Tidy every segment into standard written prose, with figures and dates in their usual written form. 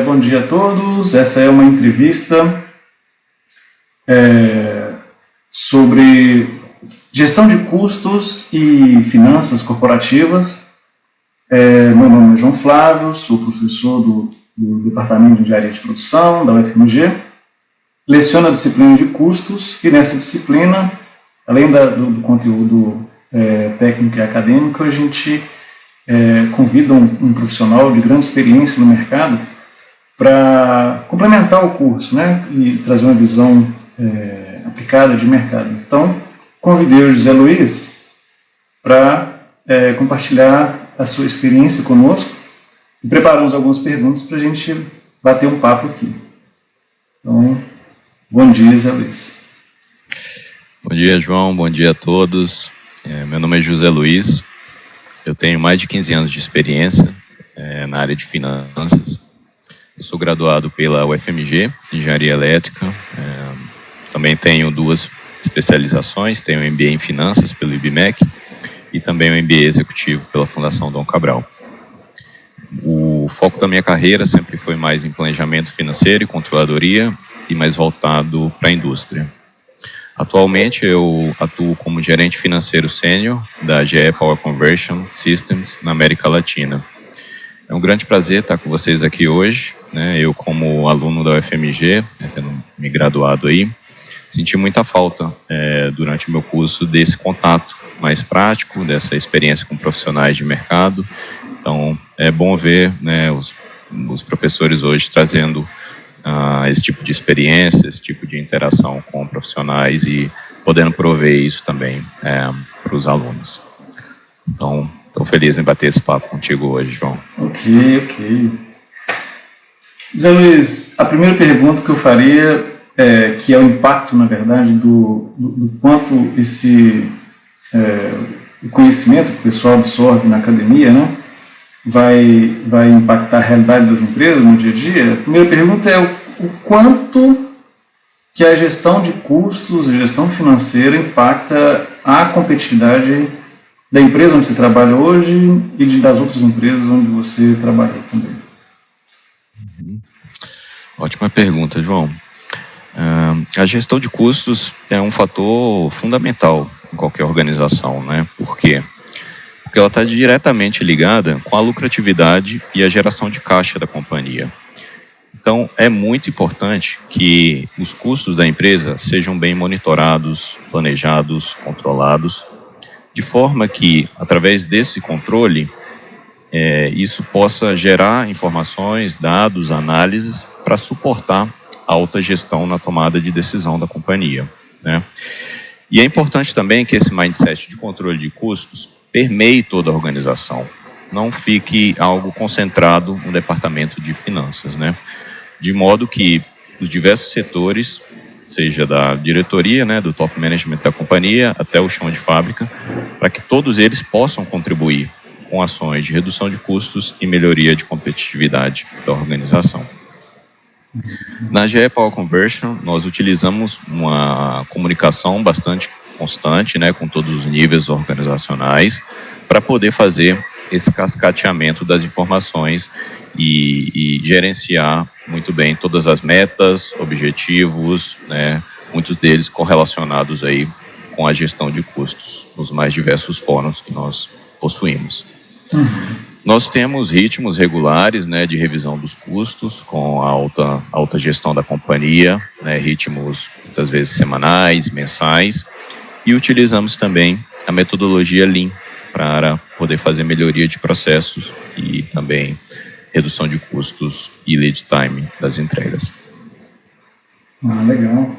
Bom dia a todos. Essa é uma entrevista sobre gestão de custos e finanças corporativas. Meu nome é João Flávio, sou professor do Departamento de Engenharia de Produção da UFMG. Leciono a disciplina de custos e nessa disciplina, além do conteúdo técnico e acadêmico, a gente convida um profissional de grande experiência no mercado para complementar o curso, né, e trazer uma visão aplicada de mercado. Então, convidei o José Luiz para compartilhar a sua experiência conosco e preparamos algumas perguntas para a gente bater um papo aqui. Então, bom dia, José Luiz. Bom dia, João. Bom dia a todos. Meu nome é José Luiz. Eu tenho mais de 15 anos de experiência na área de finanças. Eu sou graduado pela UFMG, Engenharia Elétrica. Também tenho 2 especializações. Tenho um MBA em Finanças pelo IBMEC e também um MBA Executivo pela Fundação Dom Cabral. O foco da minha carreira sempre foi mais em planejamento financeiro e controladoria e mais voltado para a indústria. Atualmente eu atuo como gerente financeiro sênior da GE Power Conversion Systems na América Latina. É um grande prazer estar com vocês aqui hoje, né? Eu como aluno da UFMG, tendo me graduado aí, senti muita falta durante o meu curso desse contato mais prático, dessa experiência com profissionais de mercado. Então é bom ver, né, os professores hoje trazendo esse tipo de experiência, esse tipo de interação com profissionais e podendo prover isso também para os alunos. Então, estou feliz em bater esse papo contigo hoje, João. Ok. Zé Luiz, a primeira pergunta que eu faria que é o impacto, na verdade, do quanto o conhecimento que o pessoal absorve na academia, né, vai impactar a realidade das empresas no dia a dia. A primeira pergunta é o quanto que a gestão de custos, a gestão financeira impacta a competitividade da empresa onde você trabalha hoje e das outras empresas onde você trabalha também. Ótima pergunta, João. A gestão de custos é um fator fundamental em qualquer organização, né? Por quê? Porque ela está diretamente ligada com a lucratividade e a geração de caixa da companhia. Então, é muito importante que os custos da empresa sejam bem monitorados, planejados, controlados, de forma que, através desse controle, isso possa gerar informações, dados, análises para suportar a alta gestão na tomada de decisão da companhia, né? E é importante também que esse mindset de controle de custos permeie toda a organização, não fique algo concentrado no departamento de finanças, né? De modo que os diversos setores, seja da diretoria, né, do top management da companhia, até o chão de fábrica, para que todos eles possam contribuir com ações de redução de custos e melhoria de competitividade da organização. Na GE Power Conversion, nós utilizamos uma comunicação bastante constante, né, com todos os níveis organizacionais, para poder fazer esse cascateamento das informações e gerenciar muito bem todas as metas, objetivos, né, muitos deles correlacionados aí com a gestão de custos, nos mais diversos fóruns que nós possuímos. Nós temos ritmos regulares, né, de revisão dos custos com a alta gestão da companhia, né, ritmos muitas vezes semanais, mensais, e utilizamos também a metodologia Lean para poder fazer melhoria de processos e também redução de custos e lead time das entregas. Legal.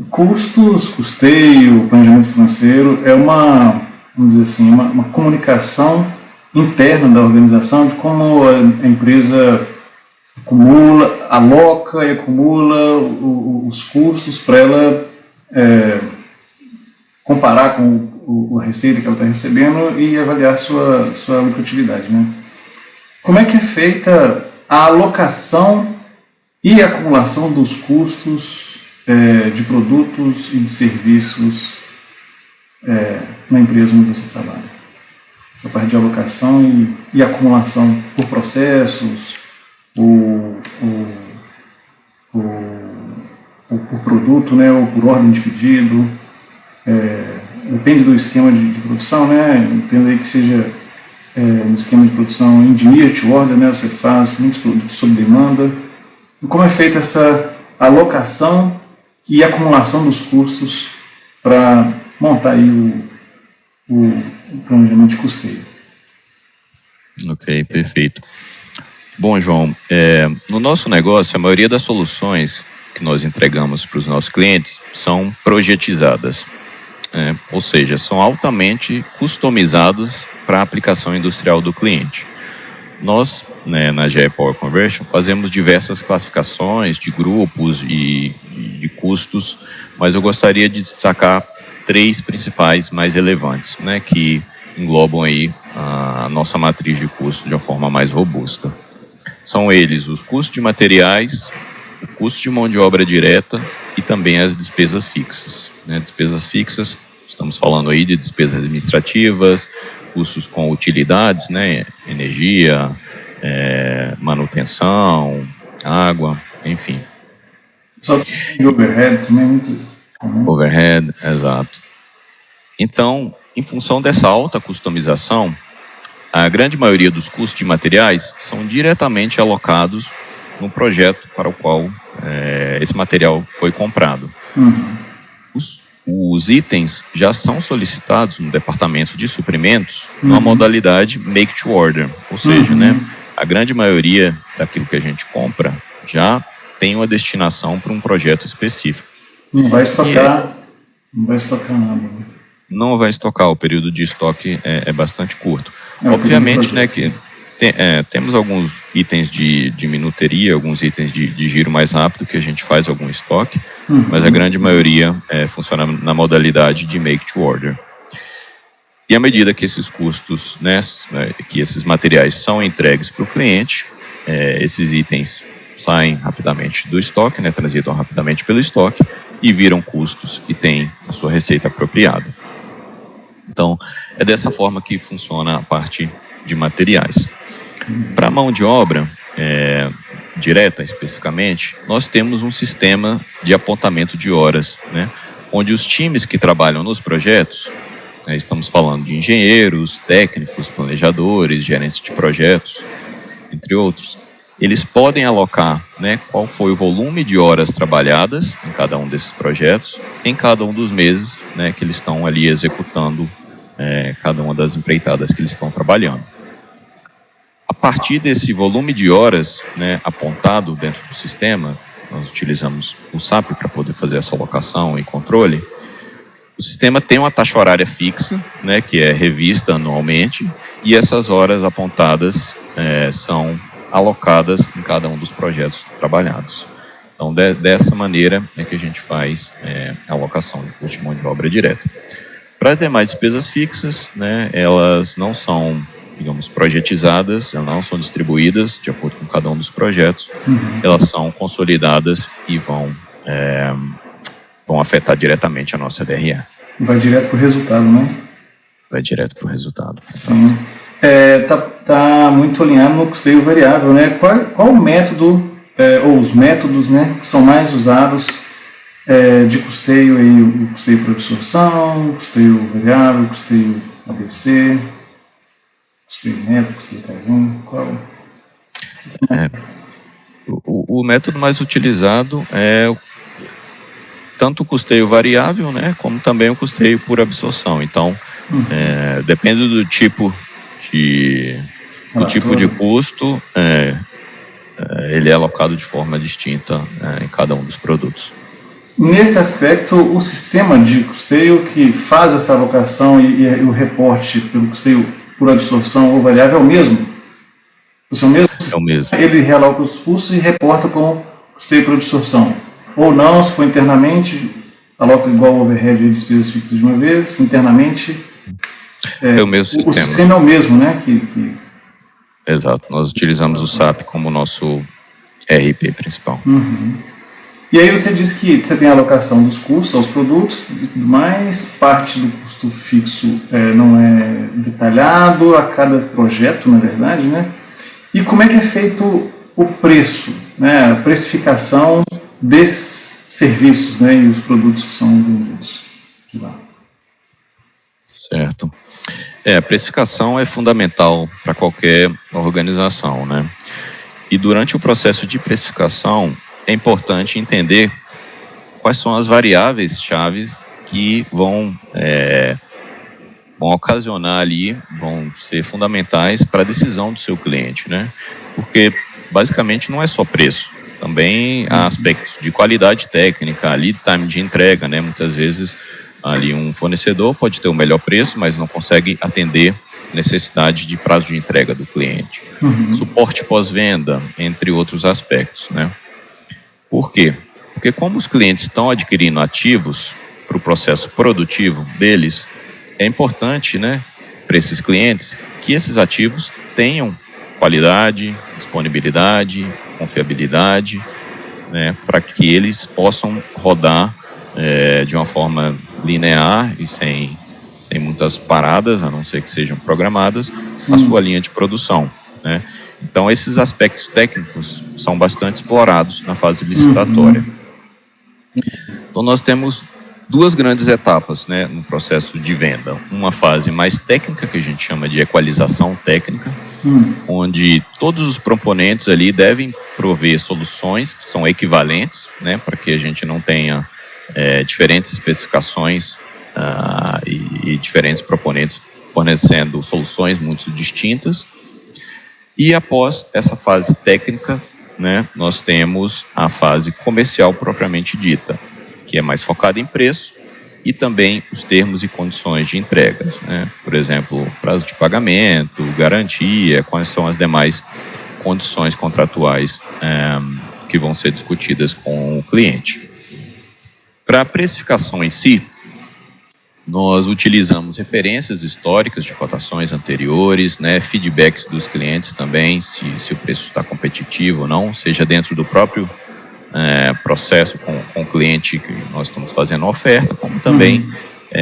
Custos, custeio, planejamento financeiro é vamos dizer assim, uma comunicação interna da organização de como a empresa aloca e acumula os custos para ela comparar com a receita que ela está recebendo e avaliar sua lucratividade, né? Como é que é feita a alocação e a acumulação dos custos de produtos e de serviços na empresa onde você trabalha? Essa parte de alocação e acumulação por processos, ou, ou por produto, né, ou por ordem de pedido, depende do esquema de produção, né, entendo aí que seja um esquema de produção engineer to order, né, você faz muitos produtos sob demanda. E como é feita essa alocação e acumulação dos custos para montar aí o planejamento de custeio? Ok, perfeito. Bom, João, no nosso negócio, a maioria das soluções que nós entregamos para os nossos clientes são projetizadas, ou seja, são altamente customizados para a aplicação industrial do cliente. Nós, na GE Power Conversion, fazemos diversas classificações de grupos e de custos, mas eu gostaria de destacar 3 principais mais relevantes, que englobam aí a nossa matriz de custo de uma forma mais robusta. São eles os custos de materiais, o custo de mão de obra direta e também as despesas fixas. Despesas fixas, estamos falando aí de despesas administrativas, custos com utilidades, energia, manutenção, água, enfim. Só de overhead também é muito comum. Overhead, exato. Então, em função dessa alta customização, a grande maioria dos custos de materiais são diretamente alocados no projeto para o qual esse material foi comprado. Uhum. Os itens já são solicitados no departamento de suprimentos numa modalidade make to order, ou seja, a grande maioria daquilo que a gente compra já tem uma destinação para um projeto específico. Não vai estocar nada. Não vai estocar, o período de estoque é bastante curto. Obviamente, que temos alguns itens de minuteria, alguns itens de giro mais rápido que a gente faz algum estoque, mas a grande maioria funciona na modalidade de make to order. E à medida que esses custos, que esses materiais são entregues para o cliente, esses itens saem rapidamente do estoque, transitam rapidamente pelo estoque e viram custos e têm a sua receita apropriada. Então, é dessa forma que funciona a parte de materiais. Para a mão de obra direta, especificamente, nós temos um sistema de apontamento de horas, onde os times que trabalham nos projetos, estamos falando de engenheiros, técnicos, planejadores, gerentes de projetos, entre outros, eles podem alocar qual foi o volume de horas trabalhadas em cada um desses projetos, em cada um dos meses que eles estão ali executando cada uma das empreitadas que eles estão trabalhando. A partir desse volume de horas apontado dentro do sistema, nós utilizamos o SAP para poder fazer essa alocação e controle. O sistema tem uma taxa horária fixa, que é revista anualmente, e essas horas apontadas são alocadas em cada um dos projetos trabalhados. Então, dessa maneira que a gente faz a alocação de custo de mão de obra direta. Para as demais despesas fixas, elas não são, digamos, projetizadas, elas não são distribuídas de acordo com cada um dos projetos, elas são consolidadas e vão afetar diretamente a nossa DRE. Vai direto para o resultado, Vai direto para o resultado. Sim. Tá muito alinhado no custeio variável, Qual o método, ou os métodos, que são mais usados de custeio, aí, o custeio por absorção, custeio variável, custeio ABC, custeio neto, custeio Kaizen, qual? O método mais utilizado é tanto o custeio variável, como também o custeio por absorção. Então, depende do tipo de custo, ele é alocado de forma distinta em cada um dos produtos. Nesse aspecto, o sistema de custeio que faz essa alocação e o reporte pelo custeio por absorção ou variável é o mesmo? É o mesmo. Ele realoca os custos e reporta com custeio por absorção. Ou não, se for internamente, aloca igual o overhead e despesas fixas de uma vez, internamente. É o mesmo sistema. O sistema é o mesmo, Exato, nós utilizamos o SAP como nosso ERP principal. E aí você diz que você tem a alocação dos custos aos produtos e tudo mais, parte do custo fixo não é detalhado a cada projeto, na verdade, E como é que é feito o preço, né, a precificação desses serviços, né, e os produtos que são vendidos de lá. Certo. A precificação é fundamental para qualquer organização, né? E durante o processo de precificação é importante entender quais são as variáveis chaves que vão ocasionar ali, vão ser fundamentais para a decisão do seu cliente, né? Porque basicamente não é só preço, também há aspectos de qualidade técnica, lead time de entrega, né? Muitas vezes ali um fornecedor pode ter o melhor preço, mas não consegue atender necessidade de prazo de entrega do cliente. Suporte pós-venda, entre outros aspectos, né? Por quê? Porque como os clientes estão adquirindo ativos para o processo produtivo deles, é importante, né, para esses clientes que esses ativos tenham qualidade, disponibilidade, confiabilidade, né, para que eles possam rodar de uma forma linear e sem muitas paradas, a não ser que sejam programadas, a sua linha de produção, né? Então, esses aspectos técnicos são bastante explorados na fase licitatória. Então, nós temos duas grandes etapas, né, no processo de venda. Uma fase mais técnica, que a gente chama de equalização técnica, onde todos os proponentes ali devem prover soluções que são equivalentes, né, para que a gente não tenha diferentes especificações e diferentes proponentes fornecendo soluções muito distintas. E após essa fase técnica, né, nós temos a fase comercial propriamente dita, que é mais focada em preço e também os termos e condições de entregas, né? Por exemplo, prazo de pagamento, garantia, quais são as demais condições contratuais que vão ser discutidas com o cliente. Para a precificação em si, nós utilizamos referências históricas de cotações anteriores, né, feedbacks dos clientes também, se o preço está competitivo ou não, seja dentro do próprio processo com o cliente que nós estamos fazendo a oferta, como também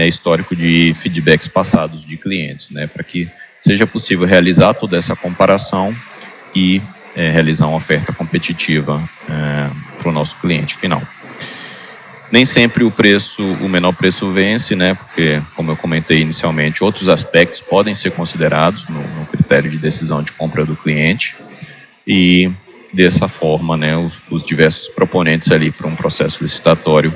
histórico de feedbacks passados de clientes, né, para que seja possível realizar toda essa comparação e realizar uma oferta competitiva para o nosso cliente final. Nem sempre o menor preço vence, né? Porque, como eu comentei inicialmente, outros aspectos podem ser considerados no critério de decisão de compra do cliente e, dessa forma, né, os diversos proponentes ali para um processo licitatório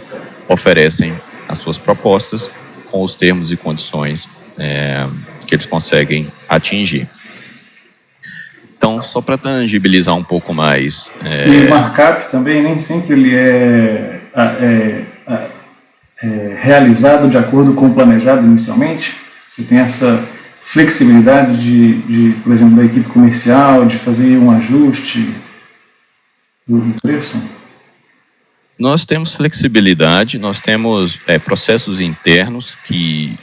oferecem as suas propostas com os termos e condições que eles conseguem atingir. Então, só para tangibilizar um pouco mais... E o markup também nem sempre ele é realizado de acordo com o planejado inicialmente. Você tem essa flexibilidade de, por exemplo, da equipe comercial, de fazer um ajuste do preço? Nós temos flexibilidade, nós temos processos internos que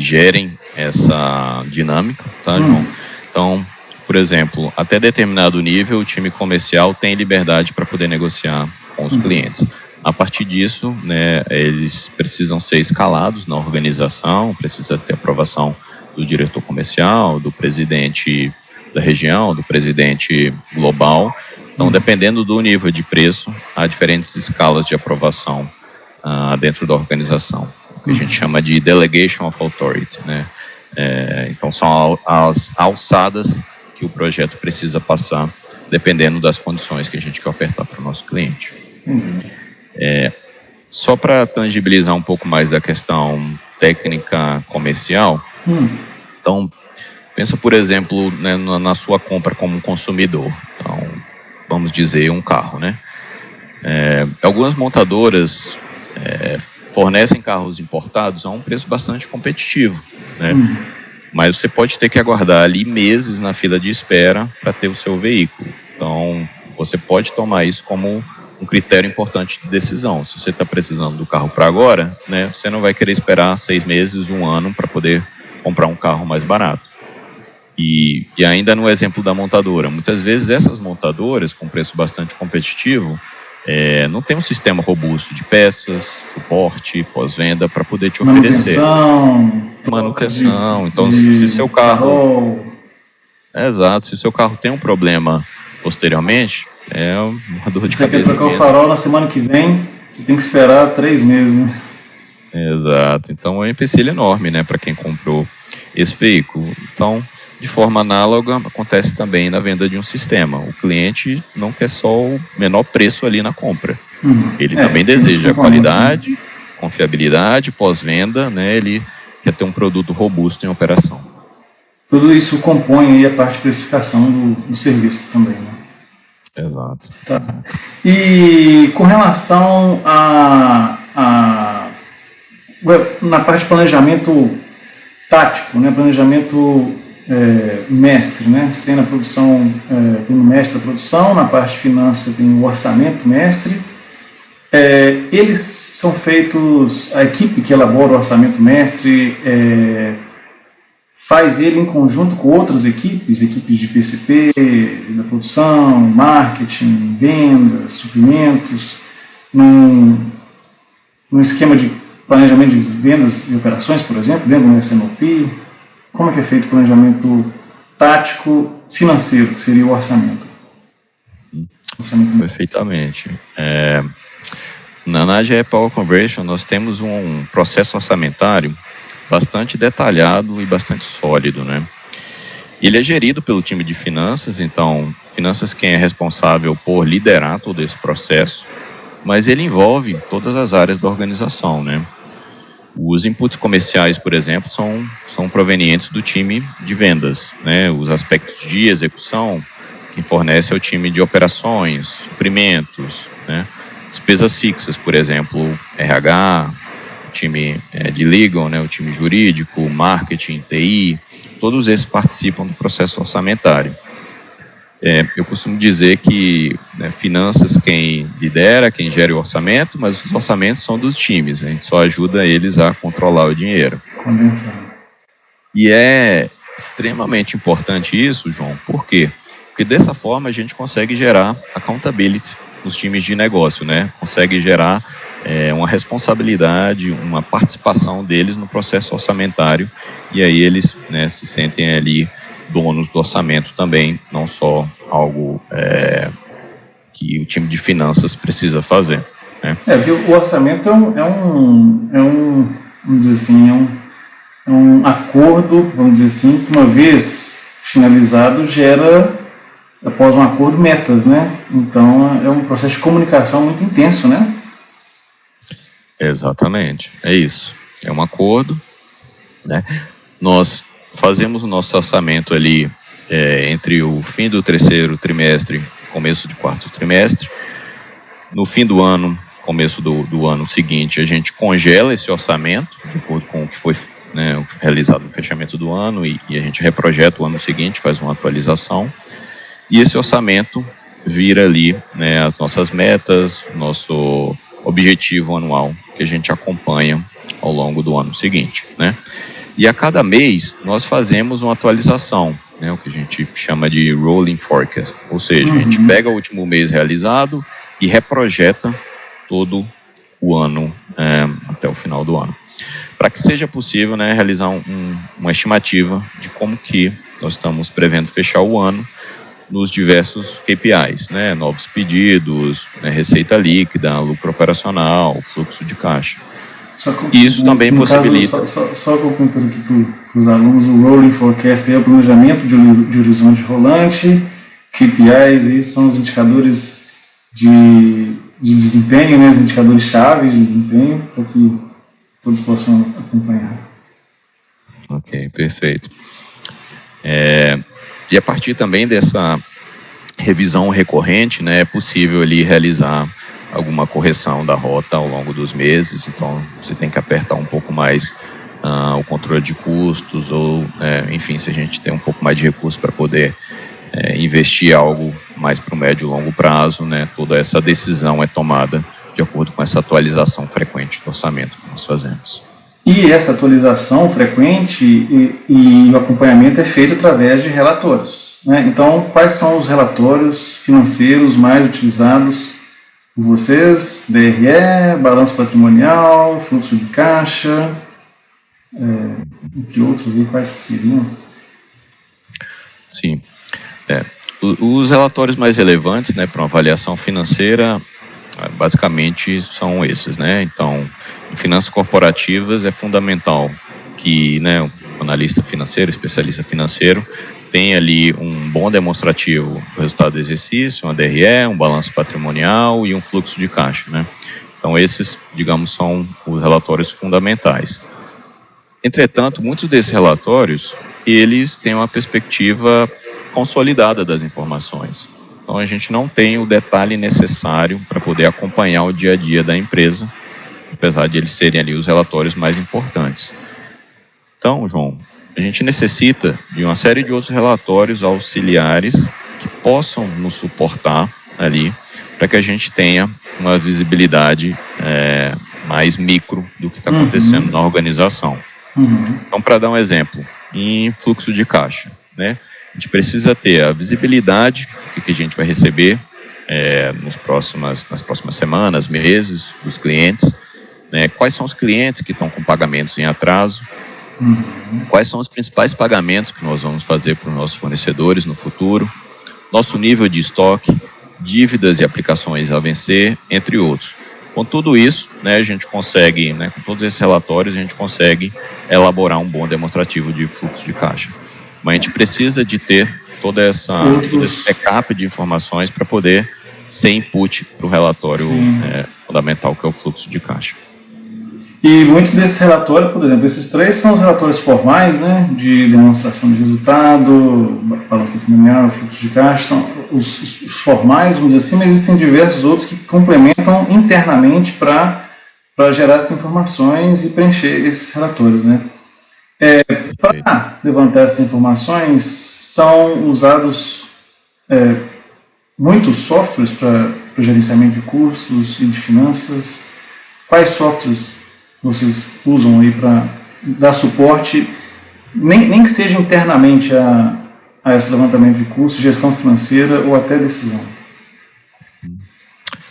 gerem essa dinâmica, tá, João? Então, por exemplo, até determinado nível, o time comercial tem liberdade para poder negociar com os clientes. A partir disso, né, eles precisam ser escalados na organização, precisa ter aprovação do diretor comercial, do presidente da região, do presidente global. Então, dependendo do nível de preço, há diferentes escalas de aprovação dentro da organização, o que a gente chama de Delegation of Authority, né? Então, são as alçadas que o projeto precisa passar, dependendo das condições que a gente quer ofertar para o nosso cliente. Só para tangibilizar um pouco mais da questão técnica comercial, então, pensa, por exemplo, né, na sua compra como consumidor. Então, vamos dizer, um carro, né? Algumas montadoras fornecem carros importados a um preço bastante competitivo, né? Mas você pode ter que aguardar ali meses na fila de espera para ter o seu veículo. Então, você pode tomar isso como um critério importante de decisão. Se você está precisando do carro para agora, né, você não vai querer esperar 6 meses, 1 ano para poder comprar um carro mais barato. E ainda no exemplo da montadora, muitas vezes essas montadoras com preço bastante competitivo não tem um sistema robusto de peças, suporte, pós-venda para poder te oferecer. Manutenção. Então, se seu carro... Exato, se o seu carro tem um problema posteriormente, é uma dor de Você quer cabeça trocar o mesmo. farol na semana que vem, você tem que esperar 3 meses, né? Exato. Então é um empecilho enorme, né, para quem comprou esse veículo. Então, de forma análoga, acontece também na venda de um sistema. O cliente não quer só o menor preço ali na compra. Ele também deseja qualidade, confiabilidade, pós-venda, né? Ele quer ter um produto robusto em operação. Tudo isso compõe aí a parte de precificação do serviço também, né? Exato. Tá. E com relação na parte de planejamento tático, né? Planejamento mestre, né? Você tem na produção, tem o mestre da produção, na parte de finanças tem o orçamento mestre. Eles são feitos, a equipe que elabora o orçamento mestre faz ele em conjunto com outras equipes de PCP, da produção, marketing, vendas, suprimentos, num esquema de planejamento de vendas e operações, por exemplo, dentro do SNOP. Como é que é feito o planejamento tático financeiro, que seria o orçamento? Perfeitamente. Na AGE Power Conversion, nós temos um processo orçamentário bastante detalhado e bastante sólido, né? Ele é gerido pelo time de finanças, então, finanças quem é responsável por liderar todo esse processo, mas ele envolve todas as áreas da organização, né? Os inputs comerciais, por exemplo, são provenientes do time de vendas, né? Os aspectos de execução, quem fornece é o time de operações, suprimentos, né? Despesas fixas, por exemplo, RH, o time de legal, né? O time jurídico, marketing, TI, todos esses participam do processo orçamentário. Eu costumo dizer que finanças quem lidera, quem gera o orçamento, mas os orçamentos são dos times, a gente só ajuda eles a controlar o dinheiro. E é extremamente importante isso, João, por quê? Porque dessa forma a gente consegue gerar accountability nos times de negócio, né? Consegue gerar uma responsabilidade, uma participação deles no processo orçamentário, e aí eles se sentem ali donos do orçamento também, não só algo que o time de finanças precisa fazer, né? Porque o orçamento vamos dizer assim, é um acordo, vamos dizer assim, que uma vez finalizado gera, após um acordo, metas, né? Então é um processo de comunicação muito intenso, né? Exatamente, é isso. É um acordo, né? Nós fazemos o nosso orçamento ali entre o fim do terceiro trimestre, começo do quarto trimestre. No fim do ano, começo do ano seguinte, a gente congela esse orçamento, de acordo com o que foi realizado no fechamento do ano, e a gente reprojeta o ano seguinte, faz uma atualização. E esse orçamento vira ali as nossas metas, nosso objetivo anual, que a gente acompanha ao longo do ano seguinte, né? E a cada mês nós fazemos uma atualização, o que a gente chama de rolling forecast, ou seja, a gente pega o último mês realizado e reprojeta todo o ano até o final do ano, para que seja possível realizar uma estimativa de como que nós estamos prevendo fechar o ano nos diversos KPIs, novos pedidos, receita líquida, lucro operacional, fluxo de caixa. E isso também possibilita... Só complementando aqui para os alunos, o Rolling Forecast é o planejamento de horizonte rolante, KPIs aí são os indicadores de desempenho, os indicadores chaves de desempenho, para que todos possam acompanhar. Ok, perfeito. E a partir também dessa revisão recorrente, é possível ali realizar alguma correção da rota ao longo dos meses, então você tem que apertar um pouco mais o controle de custos, ou enfim, se a gente tem um pouco mais de recursos para poder investir algo mais para o médio e longo prazo, toda essa decisão é tomada de acordo com essa atualização frequente do orçamento que nós fazemos. E essa atualização frequente e o acompanhamento é feito através de relatórios, Então, quais são os relatórios financeiros mais utilizados por vocês? DRE, balanço patrimonial, fluxo de caixa, entre outros, quais que seriam? Sim. Os relatórios mais relevantes, né, para uma avaliação financeira, basicamente são esses, né? Então, em finanças corporativas é fundamental que, né, o analista financeiro, especialista financeiro, tenha ali um bom demonstrativo do resultado do exercício, uma DRE, um balanço patrimonial e um fluxo de caixa, né? Então, esses, digamos, são os relatórios fundamentais. Entretanto, muitos desses relatórios, eles têm uma perspectiva consolidada das informações. Então, a gente não tem o detalhe necessário para poder acompanhar o dia a dia da empresa, apesar de eles serem ali os relatórios mais importantes. Então, João, a gente necessita de uma série de outros relatórios auxiliares que possam nos suportar ali, para que a gente tenha uma visibilidade mais micro do que está acontecendo na organização. Então, para dar um exemplo, em fluxo de caixa, né? A gente precisa ter a visibilidade do que a gente vai receber nas próximas semanas, meses, dos clientes, né? Quais são os clientes que estão com pagamentos em atraso, quais são os principais pagamentos que nós vamos fazer para os nossos fornecedores no futuro, nosso nível de estoque, dívidas e aplicações a vencer, entre outros. Com tudo isso, né, a gente consegue, né, com todos esses relatórios, a gente consegue elaborar um bom demonstrativo de fluxo de caixa. Mas a gente precisa de ter todo esse backup de informações para poder ser input para o relatório fundamental, que é o fluxo de caixa. E muitos desses relatórios, por exemplo, esses três são os relatórios formais, né, de demonstração de resultado, balanço patrimonial, fluxo de caixa, são os formais, vamos dizer assim, mas existem diversos outros que complementam internamente para gerar essas informações e preencher esses relatórios, né. Para levantar essas informações, são usados muitos softwares para o gerenciamento de custos e de finanças. Quais softwares vocês usam aí para dar suporte, nem que seja internamente a esse levantamento de custos, gestão financeira ou até decisão?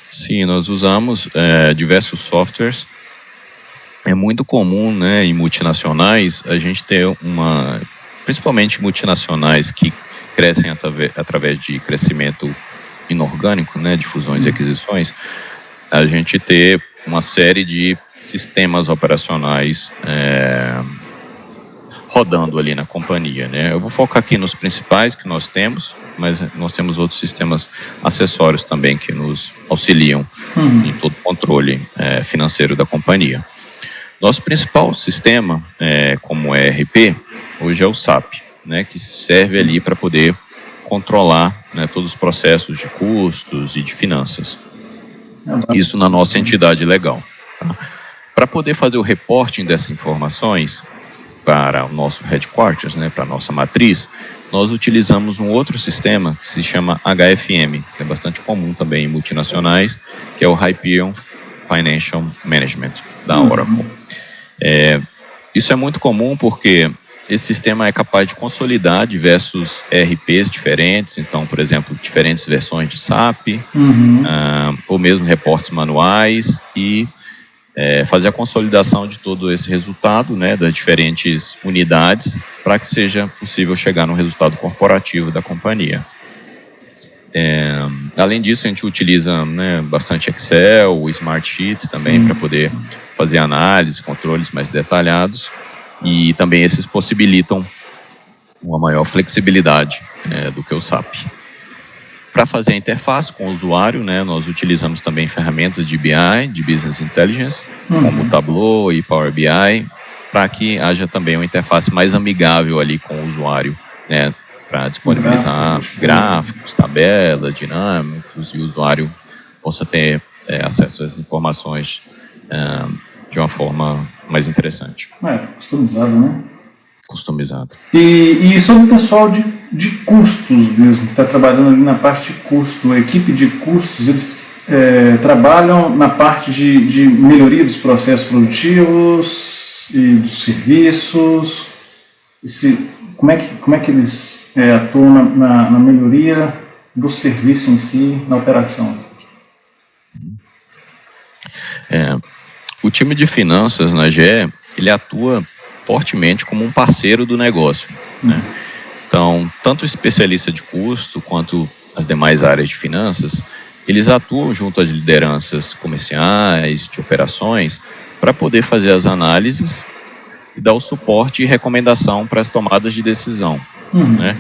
Sim, nós usamos diversos softwares. É muito comum, né, em multinacionais, a gente ter principalmente multinacionais que crescem através de crescimento inorgânico, né, de fusões e aquisições, a gente ter uma série de sistemas operacionais rodando ali na companhia, né? Eu vou focar aqui nos principais que nós temos, mas nós temos outros sistemas acessórios também que nos auxiliam em todo o controle financeiro da companhia. Nosso principal sistema, como ERP, hoje é o SAP, né, que serve ali para poder controlar, né, todos os processos de custos e de finanças. Isso na nossa entidade legal. Tá? Para poder fazer o reporting dessas informações para o nosso headquarters, né, para a nossa matriz, nós utilizamos um outro sistema que se chama HFM, que é bastante comum também em multinacionais, que é o Hyperion Financial Management, da Oracle. Isso é muito comum porque esse sistema é capaz de consolidar diversos ERPs diferentes, então, por exemplo, diferentes versões de SAP, ou mesmo reportes manuais, e fazer a consolidação de todo esse resultado, né, das diferentes unidades, para que seja possível chegar no resultado corporativo da companhia. Além disso, a gente utiliza, né, bastante Excel, o Smartsheet também, para poder fazer análise, controles mais detalhados, e também esses possibilitam uma maior flexibilidade do que o SAP. Para fazer a interface com o usuário, né, nós utilizamos também ferramentas de BI, de Business Intelligence, como o Tableau e Power BI, para que haja também uma interface mais amigável ali com o usuário, né, para disponibilizar gráficos, tabelas, dinâmicos, e o usuário possa ter acesso às informações de uma forma mais interessante. Customizado, né? Customizado. E sobre o pessoal de custos mesmo, que está trabalhando ali na parte de custo, a equipe de custos, eles trabalham na parte de melhoria dos processos produtivos e dos serviços. Como é que eles atuam na melhoria do serviço em si, na operação? O time de finanças na GE, ele atua fortemente como um parceiro do negócio, né? Então, tanto o especialista de custo quanto as demais áreas de finanças, eles atuam junto às lideranças comerciais, de operações, para poder fazer as análises e dar o suporte e recomendação para as tomadas de decisão, né?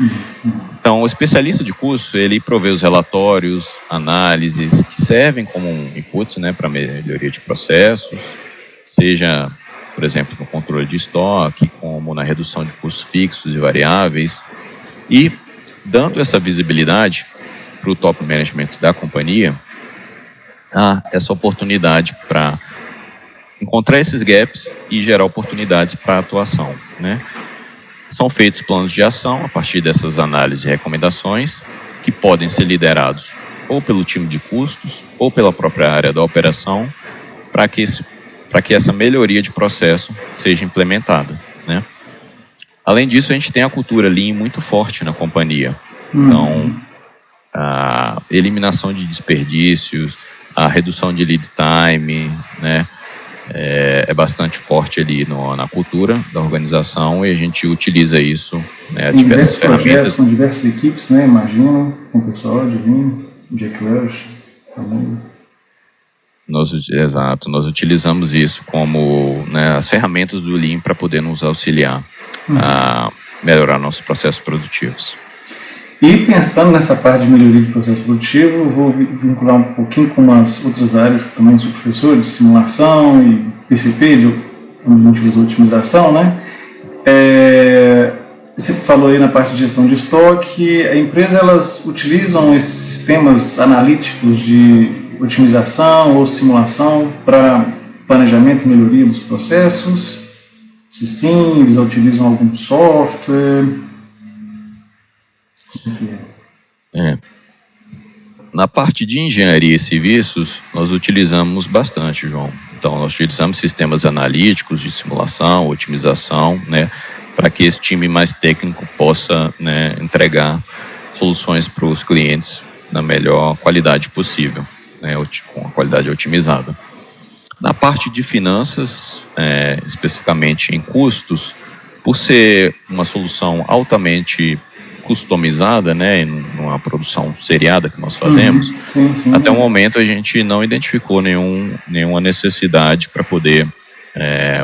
Então, o especialista de custo, ele provê os relatórios, análises, que servem como um input, né, para melhoria de processos, seja, por exemplo, no controle de estoque, como na redução de custos fixos e variáveis, e dando essa visibilidade para o top management da companhia, há essa oportunidade para encontrar esses gaps e gerar oportunidades para atuação, né? São feitos planos de ação a partir dessas análises e recomendações, que podem ser liderados ou pelo time de custos ou pela própria área da operação, para que essa melhoria de processo seja implementada, né? Além disso, a gente tem a cultura Lean muito forte na companhia. Então, a eliminação de desperdícios, a redução de lead time, né, é bastante forte ali na cultura da organização, e a gente utiliza isso, né, tem diversos projetos com diversas equipes, né, imagino, com o pessoal de Lean, Jack Welch, Exato, nós utilizamos isso como, né, as ferramentas do Lean para poder nos auxiliar a melhorar nossos processos produtivos. E pensando nessa parte de melhoria de processo produtivo, vou vincular um pouquinho com as outras áreas que também sou professor, de simulação e PCP, onde a gente usa otimização, né? Você falou aí na parte de gestão de estoque, a empresa, elas utilizam esses sistemas analíticos de otimização ou simulação para planejamento e melhoria dos processos? Se sim, eles utilizam algum software? Na parte de engenharia e serviços, nós utilizamos bastante, João. Então, nós utilizamos sistemas analíticos de simulação, otimização, né, para que esse time mais técnico possa, né, entregar soluções para os clientes na melhor qualidade possível, né, com a qualidade otimizada. Na parte de finanças, especificamente em custos, por ser uma solução altamente customizada, né, numa produção seriada que nós fazemos, sim. Até o momento a gente não identificou nenhuma necessidade para poder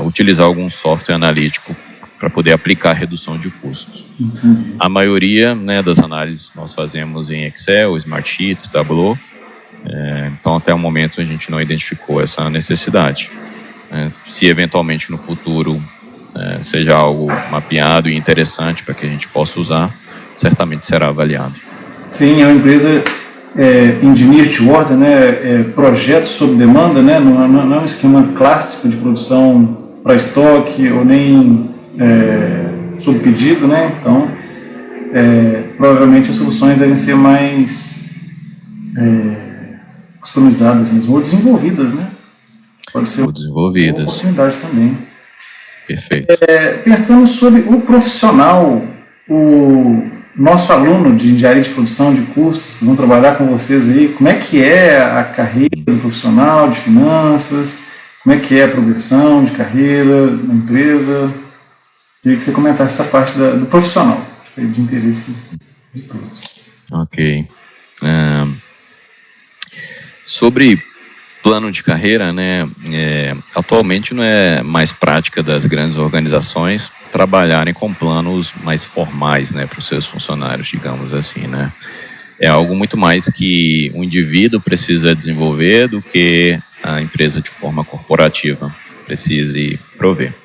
utilizar algum software analítico para poder aplicar redução de custos. Entendi. A maioria, né, das análises nós fazemos em Excel, Smartsheet, Tableau, então até o momento a gente não identificou essa necessidade. Se eventualmente no futuro seja algo mapeado e interessante para que a gente possa usar, certamente será avaliado. Sim, é uma empresa engineer to order, né, projeto sob demanda, né, não é um esquema clássico de produção para estoque ou nem sob pedido, né, então provavelmente as soluções devem ser mais customizadas mesmo, ou desenvolvidas, né, pode ser desenvolvidas. Uma oportunidade também. Perfeito. Pensando sobre o profissional, o nosso aluno de engenharia de produção de cursos, que vão trabalhar com vocês aí, como é que é a carreira do profissional de finanças, como é que é a progressão de carreira na empresa? Queria que você comentasse essa parte do profissional, de interesse de todos. Ok. Sobre plano de carreira, né, atualmente não é mais prática das grandes organizações trabalharem com planos mais formais, né, para os seus funcionários, digamos assim, né. É algo muito mais que o indivíduo precisa desenvolver do que a empresa de forma corporativa precise prover.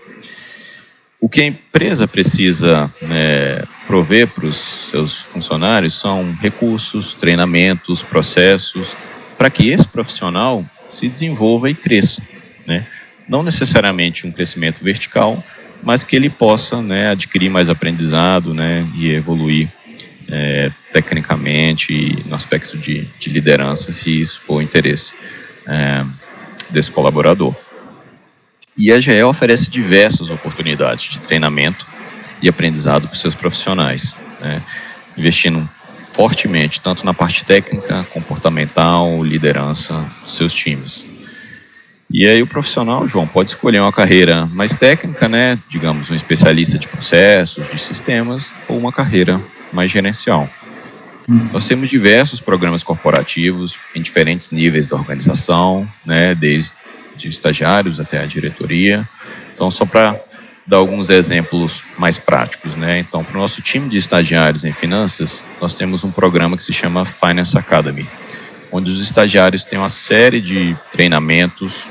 O que a empresa precisa, né, prover para os seus funcionários são recursos, treinamentos, processos, para que esse profissional se desenvolva e cresça, né? Não necessariamente um crescimento vertical, mas que ele possa, né, adquirir mais aprendizado, né, e evoluir tecnicamente e no aspecto de liderança, se isso for o interesse desse colaborador. E a GE oferece diversas oportunidades de treinamento e aprendizado para os seus profissionais, né, investindo fortemente tanto na parte técnica, comportamental, liderança dos seus times. E aí o profissional, João, pode escolher uma carreira mais técnica, né? Digamos, um especialista de processos, de sistemas, ou uma carreira mais gerencial. Nós temos diversos programas corporativos em diferentes níveis da organização, né? Desde de estagiários até a diretoria. Então, só para dar alguns exemplos mais práticos, né? Então, para o nosso time de estagiários em finanças, nós temos um programa que se chama Finance Academy, onde os estagiários têm uma série de treinamentos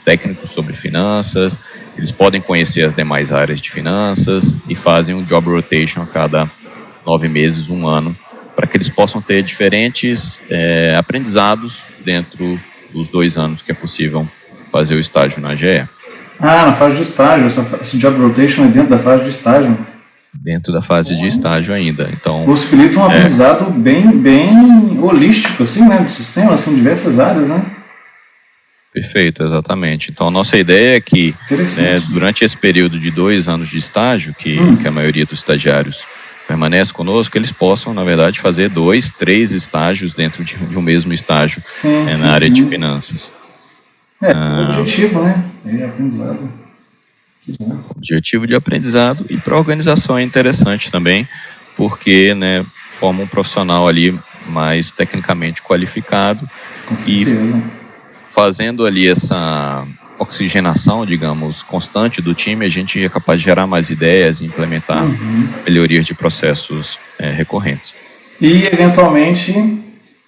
técnicos sobre finanças, eles podem conhecer as demais áreas de finanças e fazem um job rotation a cada 9 meses, 1 ano, para que eles possam ter diferentes aprendizados dentro dos 2 anos que é possível fazer o estágio na AGE. Ah, na fase de estágio, esse job rotation é dentro da fase de estágio? Dentro da fase de estágio ainda. Então, possibilita um aprendizado bem holístico, assim, né, do sistema, assim, diversas áreas, né? Perfeito, exatamente. Então, a nossa ideia é que, durante esse período de 2 anos de estágio, que a maioria dos estagiários permanece conosco, eles possam, na verdade, fazer 2, 3 estágios dentro de um mesmo estágio na área de finanças. O objetivo, né? É aprendizado. Objetivo de aprendizado, e para a organização é interessante também, porque, né, forma um profissional ali mais tecnicamente qualificado e fazendo ali essa oxigenação, digamos, constante do time, a gente é capaz de gerar mais ideias e implementar melhorias de processos recorrentes. E, eventualmente,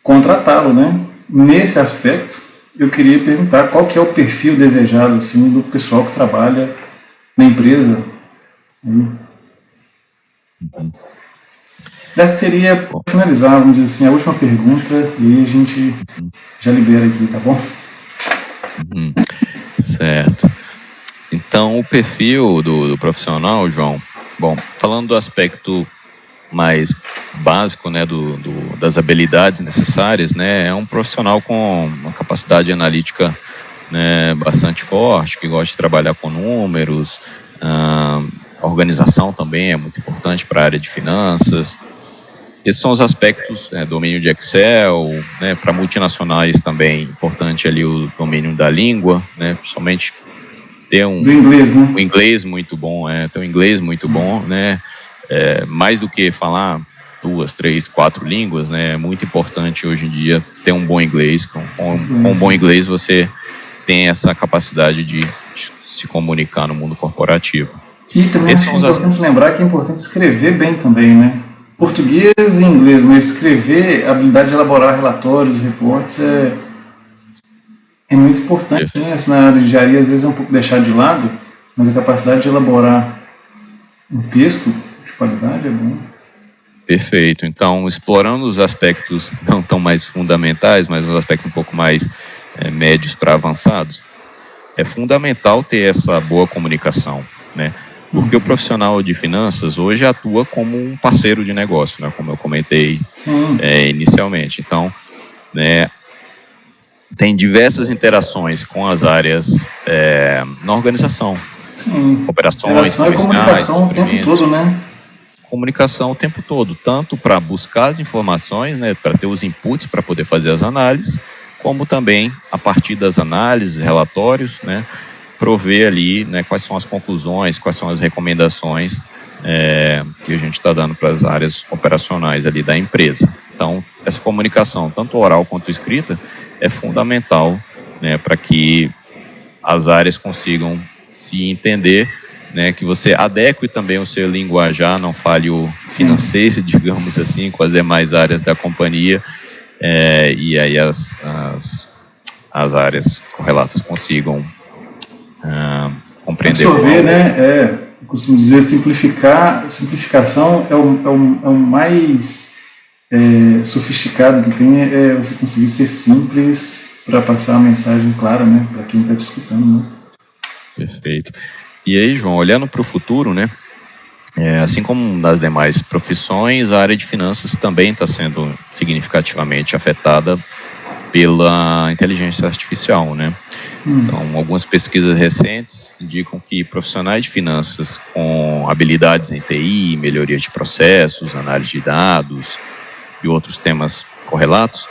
contratá-lo, né? Nesse aspecto, eu queria perguntar qual que é o perfil desejado, assim, do pessoal que trabalha na empresa. Essa seria, para finalizar, vamos dizer assim, a última pergunta, e a gente já libera aqui, tá bom? Certo. Então, o perfil do profissional, João, bom, falando do aspecto mais básico, né, das habilidades necessárias, né, é um profissional com uma capacidade analítica, né, bastante forte, que gosta de trabalhar com números. A organização também é muito importante para a área de finanças. Esses são os aspectos, domínio de Excel, né, para multinacionais também importante ali o domínio da língua, né, principalmente ter do inglês, né? um inglês muito bom, ter um inglês muito bom, né, mais do que falar 2, 3, 4 línguas, né, é muito importante hoje em dia ter um bom inglês. Com um bom inglês você tem essa capacidade de se comunicar no mundo corporativo. E também acho importante lembrar que é importante escrever bem também, né? Português e inglês, mas escrever, a habilidade de elaborar relatórios, reportes é muito importante, né? Na área de engenharia às vezes é um pouco deixado de lado, mas a capacidade de elaborar um texto de qualidade é bom. Perfeito. Então, explorando os aspectos não tão mais fundamentais, mas os aspectos um pouco mais médios para avançados, é fundamental ter essa boa comunicação, né? Porque o profissional de finanças hoje atua como um parceiro de negócio, né? Como eu comentei inicialmente. Então, né, tem diversas interações com as áreas na organização. Operações, interação e comunicação o tempo todo, né? Comunicação o tempo todo, tanto para buscar as informações, né, para ter os inputs para poder fazer as análises, como também a partir das análises, relatórios, né, prover ali, né, quais são as conclusões, quais são as recomendações que a gente está dando para as áreas operacionais ali da empresa. Então, essa comunicação, tanto oral quanto escrita, é fundamental, né, para que as áreas consigam se entender, né, que você adeque também o seu linguajar, não fale o financeiro, digamos assim, com as demais áreas da companhia, e aí as áreas correlatas consigam compreender. Absorver, né? Eu costumo dizer, simplificação é o mais sofisticado que tem, é você conseguir ser simples para passar uma mensagem clara, né, para quem está te escutando, né? Perfeito. E aí, João, olhando para o futuro, né, assim como nas demais profissões, a área de finanças também está sendo significativamente afetada pela inteligência artificial, né? Então, algumas pesquisas recentes indicam que profissionais de finanças com habilidades em TI, melhoria de processos, análise de dados e outros temas correlatos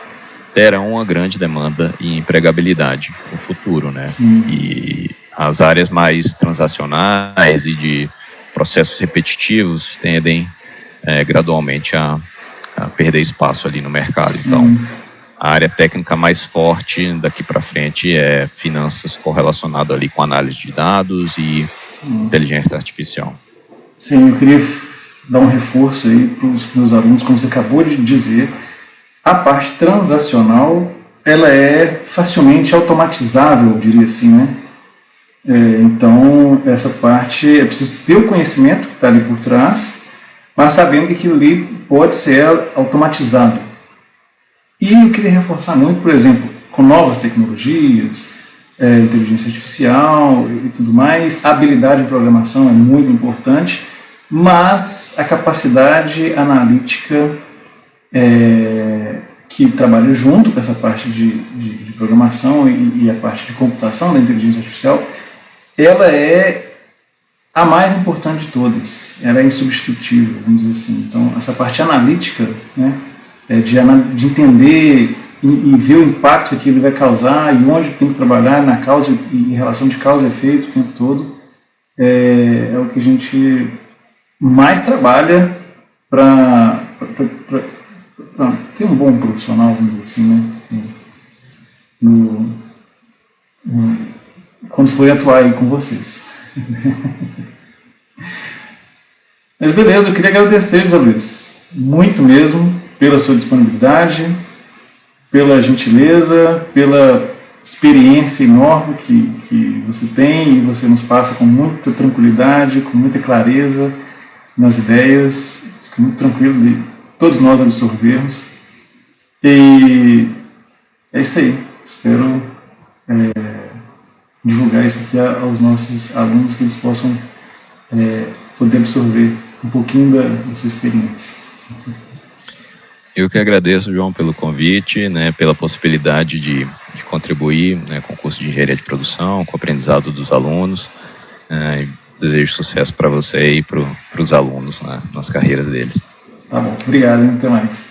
terão uma grande demanda e empregabilidade no futuro, né? Sim. E as áreas mais transacionais e de processos repetitivos tendem gradualmente a perder espaço ali no mercado. Sim. Então, a área técnica mais forte daqui para frente é finanças correlacionado ali com análise de dados e inteligência artificial. Sim, eu queria dar um reforço aí para os meus alunos, como você acabou de dizer, a parte transacional, ela é facilmente automatizável, eu diria assim, né? Então, essa parte, é preciso ter o conhecimento que está ali por trás, mas sabendo que aquilo ali pode ser automatizado. E eu queria reforçar muito, por exemplo, com novas tecnologias, inteligência artificial e tudo mais, a habilidade de programação é muito importante, mas a capacidade analítica que trabalha junto com essa parte de programação e a parte de computação da inteligência artificial, ela é a mais importante de todas, ela é insubstituível, vamos dizer assim. Então, essa parte analítica, né, de entender e ver o impacto que aquilo vai causar e onde tem que trabalhar na causa e em relação de causa e efeito o tempo todo, é o que a gente mais trabalha para ter um bom profissional, vamos dizer assim, né, quando for atuar aí com vocês. Mas beleza, eu queria agradecer, José Luiz, muito mesmo, pela sua disponibilidade, pela gentileza, pela experiência enorme que você tem e você nos passa com muita tranquilidade, com muita clareza nas ideias. Fico muito tranquilo de todos nós absorvermos. E é isso aí. Espero divulgar isso aqui aos nossos alunos, que eles possam poder absorver um pouquinho da sua experiência. Eu que agradeço, João, pelo convite, né, pela possibilidade de contribuir, né, com o curso de Engenharia de Produção, com o aprendizado dos alunos. E desejo sucesso para você e para os alunos, né, nas carreiras deles. Tá bom, obrigado, até mais.